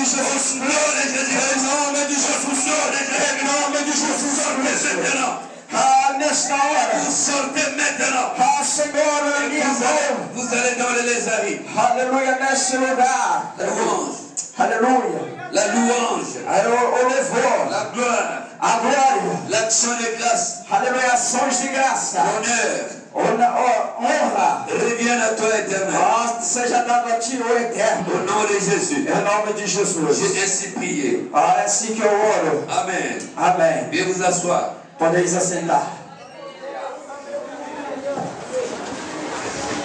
de Jesus. Glória a Jesus. Em nome de Jesus. Em nome de Jesus. Maintenant. Nesta hora. Vous sortez maintenant. Senhor, minha mão. Vous allez dans les lézards. Aleluia, nesse lugar. La louange. Aleluia. La louange. O louvor. La gloire. A glória. L'action de grâce. Aleluia, ações de graça. Honra. Revienne à toi éternel. Seja dado a ti, o eterno. Au nom de Jésus. Em nome de Jesus. J'ai ainsi prié. É assim que eu oro. Amen. Amém. Veuillez vous asseoir. Podeis assentar.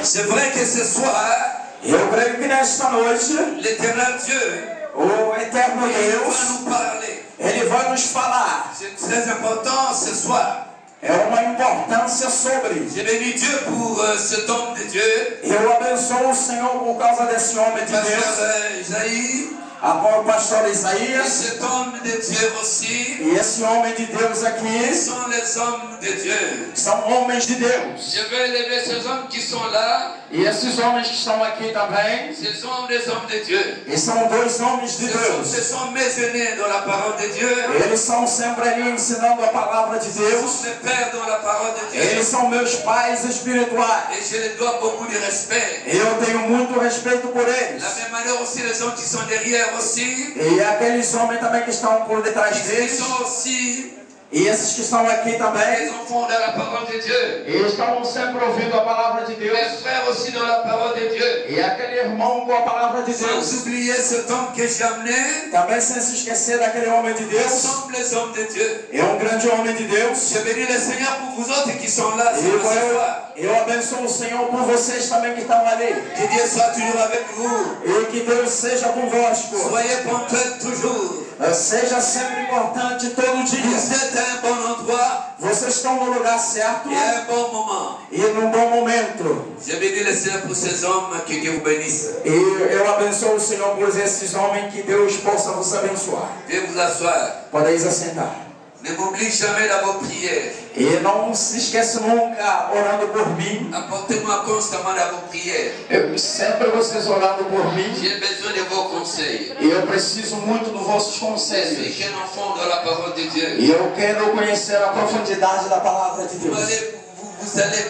C'est vrai que ce soir, Eu creio que nesta noite, l'éternel Dieu, o eterno il va Deus, nous parler. ele vai nos falar. C'est très important ce soir. É uma importância sobre. J'ai béni Dieu pour cet homme de Dieu. Eu abençoo o Senhor por causa desse homem de Deus. Pasteur Isaïe. O pastor Et Isaías. cet homme de Dieu aussi. E esse homem de Deus aqui Sont les hommes de Dieu. são homens de Deus. Je vais élever ces hommes qui sont là. E esses homens que estão aqui também, Ce sont des hommes de Dieu. e são dois homens de Deus. Ce sont mes aînés dans la parole de Dieu. Eles são sempre ali ensinando a palavra de Ce Deus. sont mes pères dans la parole de Dieu. Eles são meus pais espirituais. Et je les dois beaucoup de respect. Eu tenho muito respeito por eles. La même manière aussi les hommes qui sont derrière aussi. E aqueles homens também que estão por detrás Ils deles. sont aussi E esses que estão aqui les também. enfants dans la parole de Dieu. E estão sempre ouvindo a palavra de Deus. Mes frères aussi dans la parole de Dieu. E aquele irmão com a palavra de Sans Deus. oublier cet homme que j'ai amené. Também sem se esquecer daquele homem de Nous Deus. sommes les hommes de Dieu. É grande homem de Deus. Je bénis le Seigneur pour vous autres qui sont là ce E soir. eu abençoo o Senhor por vocês também que estão ali. Que Dieu soit toujours avec vous. E que Deus seja convosco. Soyez ponctuels toujours. Seja sempre importante todo dia. Vous êtes à un bon endroit Vocês estão no lugar certo et à un bon moment. e num bom momento. Je bénis le Seigneur pour ces hommes, que Dieu vous bénisse. E eu abençoo o Senhor por esses homens, que Deus possa vos abençoar. Veuillez vous asseoir. Podeis assentar. Ne m'oublie jamais dans vos prières. E não se esqueça nunca orando por mim. Apportez-moi constamment dans vos prières. Sempre vocês orando por mim. J'ai besoin de vos conseils. E eu preciso muito dos vossos Je conselhos. suis qu'un enfant dans la parole de Dieu. E eu quero conhecer a profundidade da palavra de Deus. Vous allez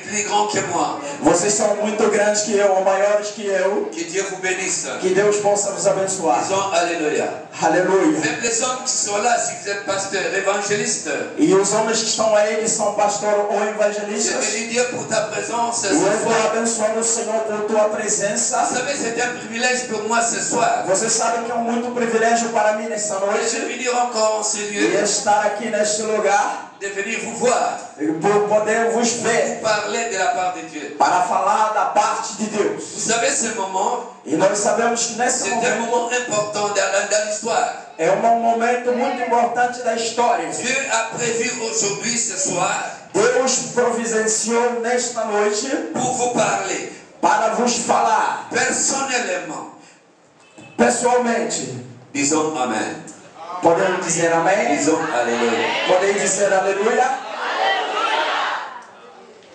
plus grand que moi. Vocês são muito grandes que eu, ou maiores que eu. Que Dieu vous bénisse. Que Deus possa vos abençoar. Disons Alléluia. Aleluia. Même les hommes qui sont là, si vous êtes pasteur, évangéliste, E os homens que estão aí, que são pastor ou je evangelistas, bénis Dieu pour ta présence ce eu estou soir. abençoando o Senhor por tua presença. Vous savez, c'est un privilège pour moi ce soir. Vocês sabem que é muito privilégio para mim nessa Et noite de venir encore en ce lieu, e estar aqui neste lugar, de venir vous voir, por poder vos ver, parler de la part de Dieu. para falar da parte de Deus. Vous savez, ce moment, E nós sabemos que nesse c'est un momento moment important dans l'histoire. é um momento muito importante da história. Dieu a prévu aujourd'hui, ce soir, Deus providenciou nesta noite pour vous parler, para vos falar personnellement. pessoalmente. Disons Amen. Podemos dizer amém? Disons Alléluia. Podem dizer aleluia?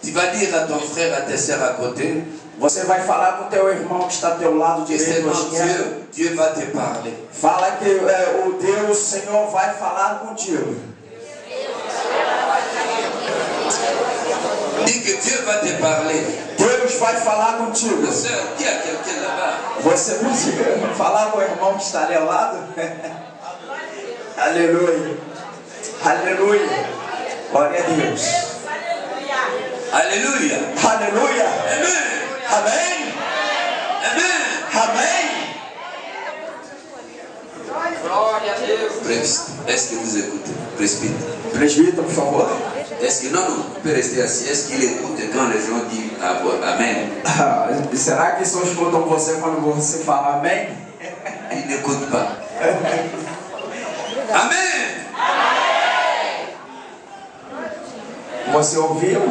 Tu vas dire à ton frère, à tes sœurs à côté, Você vai falar com o teu irmão que está ao teu lado que direito ou seulement esquerdo. Dieu va te parler. Fala que o Deus, Senhor, vai falar contigo. Dis que Dieu va te parler. Deus vai falar contigo. Ma sœur, il y a quelqu'un là-bas. Você pode falar com o irmão que está ali ao lado? Aleluia. Aleluia. Glória a Deus. Alléluia. Aleluia. Amen. Amém. Amen. Amém. Glória a Deus. Est-ce que vous écoutez? Presbyte. Presbítero, por favor. Est-ce que non, on peut rester assis. Est-ce qu'il écoute quand les gens disent Amen? Será que só escutam você quando você fala amém? Il n'écoute pas. Amen. Você ouviu?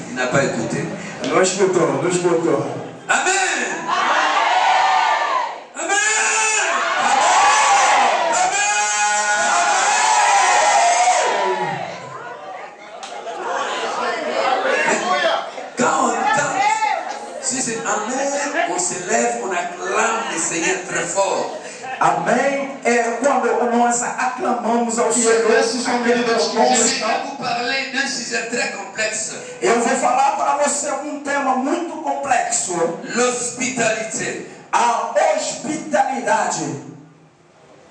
Il n'a pas écouté. Não escutou, não escutou. Amen. Amen. Si c'est Amen, on se lève, on acclame le Seigneur très fort. Amém? É quando nós aclamamos ao Senhor. Esses são medidas que Je vais estão. vous parler d'un sujet très complexe. Eu vou falar para você um tema muito complexo. L'hospitalité. A hospitalidade.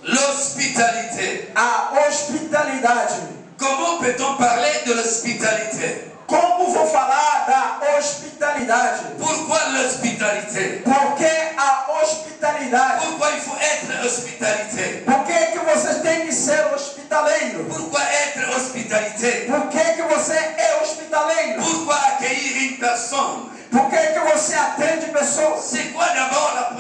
L'hospitalité. A hospitalidade. Comment peut-on parler de l'hospitalité? Como vou falar da hospitalidade? Pourquoi l'hospitalité? Por que a hospitalidade? Pourquoi il faut être hospitalité? Por que você tem que ser hospitaleiro? Pourquoi être hospitalité? Por que você é hospitaleiro? Pourquoi accueillir une personne? Por que você atende pessoas? C'est quoi d'abord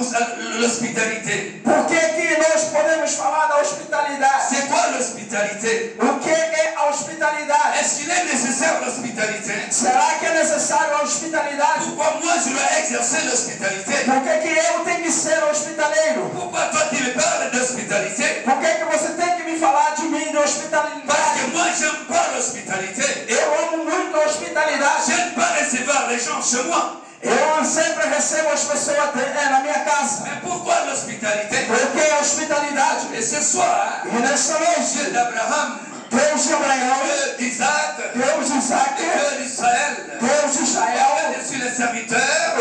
l'hospitalité? Por que nós podemos falar da hospitalidade? C'est quoi l'hospitalité? O que é a hospitalidade? Est-ce qu'il est nécessaire l'hospitalité? Será que é necessário a hospitalidade? Pourquoi moi je dois exercer l'hospitalité? Por que eu tenho que ser hospitaleiro? Pourquoi toi tu me parles d'hospitalité? Por que você tem que me falar de mim de Parce hospitalidade? que moi j'aime pas l'hospitalité. Eu amo muito a hospitalidade. J'aime pas recevoir les gens chez moi. Eu sempre recebo as pessoas na minha casa. Mais pourquoi l'hospitalité? Por que a hospitalidade? Et ce soir, E nessa noite, Dieu d'Abraham, Deus de Abraão, Dieu d'Isaac, Deus de Isaac, Dieu d'Israël, Deus de Israel, je suis le serviteur,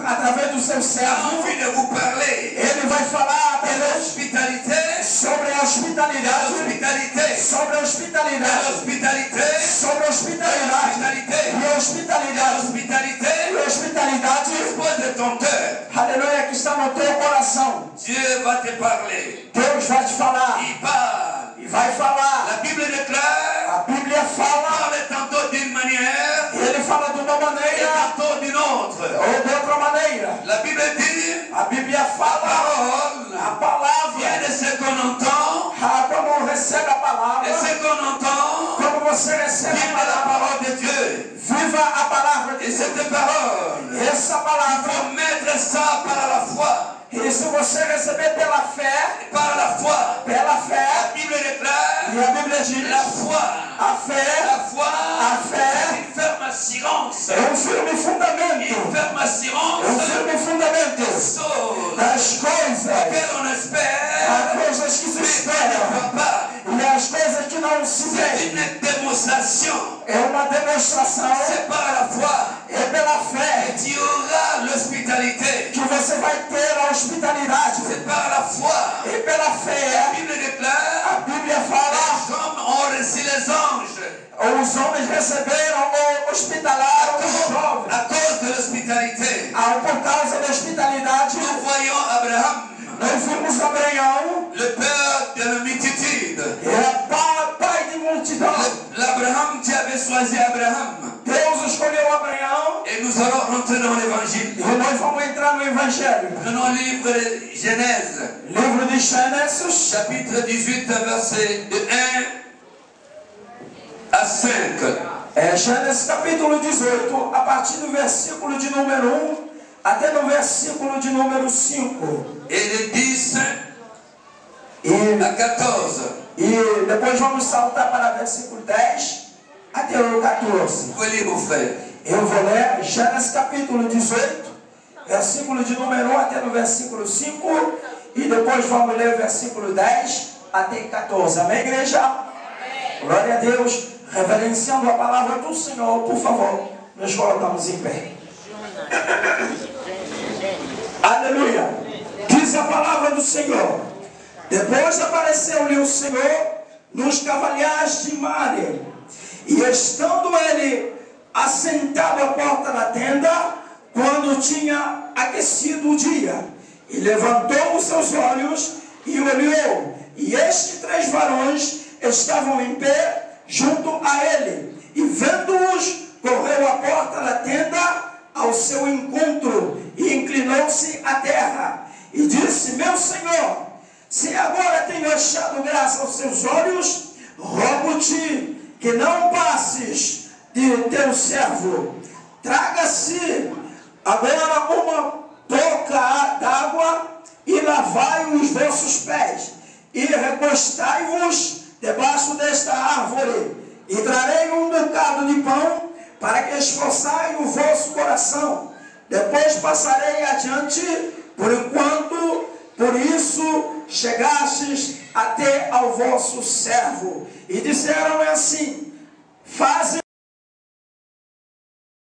através do seu a servo, envie de vous parler ele vai falar de através l'hospitalité, sobre a hospitalidade, sobre a hospitalidade, sobre a hospitalidade, e a hospitalidade, e a hospitalidade, dispose de ton cœur. aleluia, que está no teu coração. Dieu va te parler. Deus vai te falar, Il parle. e vai falar. La Bible déclare, A Bíblia fala, parle tantôt d'une manière ele fala de uma et maneira tantôt d'une autre. ou de outra maneira. La Bible dit, A Bíblia fala, parole a palavra, vient de ce qu'on entend, quando recebe a palavra, et ce qu'on entend quando você recebe vient a de la palavra, parole de Dieu. viva a palavra de Et Deus. cette parole, Essa palavra, il faut mettre ça par la foi. e se você receber pela fé, Par la foi. pela La fé, Bible déclare, e a Bíblia diz, la foi. a fé La foi, A fé c'est une ferme assurance. é firme Une fundamento, ferme assurance firme fundamento chose das coisas, que l'on espère, as coisas que se mais qu'on ne esperam, voit pas. e as coisas que não se C'est veem. une démonstration. É uma demonstração, C'est par la foi é pela que fé tu auras l'hospitalité. que você vai ter a hospitalidade. C'est par la foi. E pela La fé, Bible déclare, a Bíblia fala, les hommes ont reçu les anges os homens receberam ou hospitalaram os jovens. à cause de l'hospitalité. Por causa da hospitalidade, Nous voyons Abraham, nós vimos Abraão, le père de la multitude. pai de multidão. L'Abraham, Dieu avait choisi Abraham. Deus escolheu Abraão, Et nous allons rentrer dans l'évangile. e nós vamos entrar no Evangelho. Prenons le livre de Genèse, Livro de Gênesis, chapitre 18, verset de 1 à 5. Gênesis capítulo 18, a partir do versículo de número 1 até no versículo de número 5. Et de 10 E, à 14. e depois vamos saltar para o versículo 10 até o 14. Vous pouvez lire, mon frère. Eu vou ler Gênesis capítulo 18, versículo de número 1 até no versículo 5. E depois vamos ler o versículo 10 até 14. Amém, igreja? Amém. Glória a Deus. Reverenciando a palavra do Senhor, por favor, nos colocamos em pé. Aleluia. Diz a palavra do Senhor. Depois apareceu-lhe o Senhor nos cavalhais de Mare. E estando ele assentado à porta da tenda, quando tinha aquecido o dia, e levantou os seus olhos e olhou, e estes 3 varões estavam em pé junto a ele, e vendo-os, correu à porta da tenda ao seu encontro, e inclinou-se à terra, e disse: meu Senhor, se agora tenho achado graça aos seus olhos, rogo-te que não passes de teu servo. Traga-se agora uma touca d'água e lavai os vossos pés, e recostai-vos debaixo desta árvore, e trarei um bocado de pão, para que esforçai o vosso coração. Depois passarei adiante, por enquanto, por isso chegastes até ao vosso servo. E disseram assim: faze